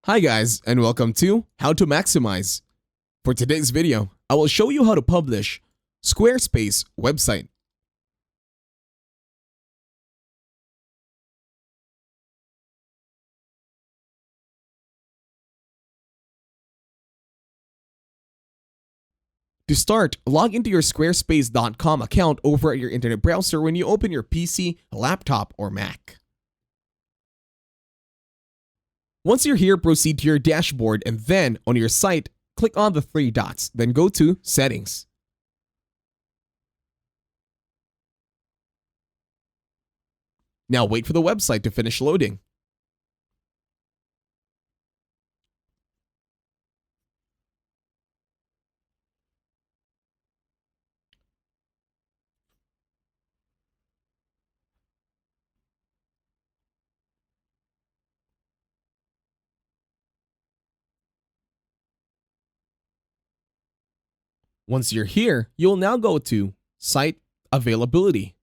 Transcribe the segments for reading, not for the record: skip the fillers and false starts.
Hi guys, and welcome to How to Maximize. For today's video, I will show you how to publish Squarespace website. To start, log into your squarespace.com account over at your internet browser when you open your PC, laptop, or Mac. Once you're here, proceed to your dashboard and then on your site, click on the three dots, then go to Settings. Now wait for the website to finish loading. Once you're here, you'll now go to Site Availability.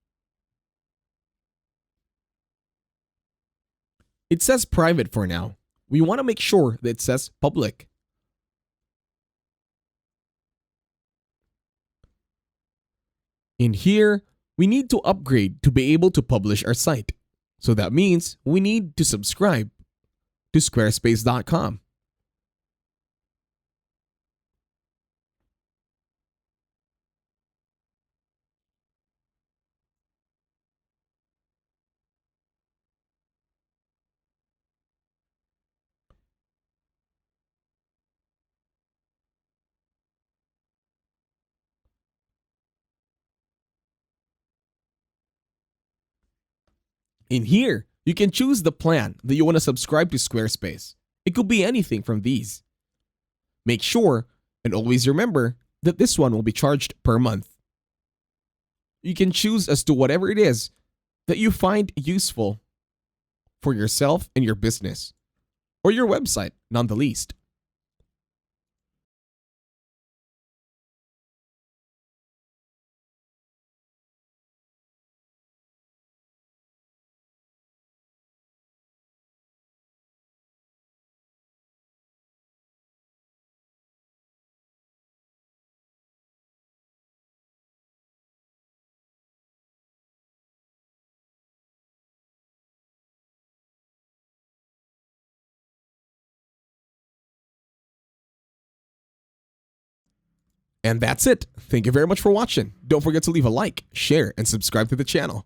It says private for now. We want to make sure that it says public. In here, we need to upgrade to be able to publish our site. So that means we need to subscribe to squarespace.com. In here, you can choose the plan that you want to subscribe to Squarespace. It could be anything from these. Make sure and always remember that this one will be charged per month. You can choose as to whatever it is that you find useful for yourself and your business, or your website, none the least. And that's it. Thank you very much for watching. Don't forget to leave a like, share, and subscribe to the channel.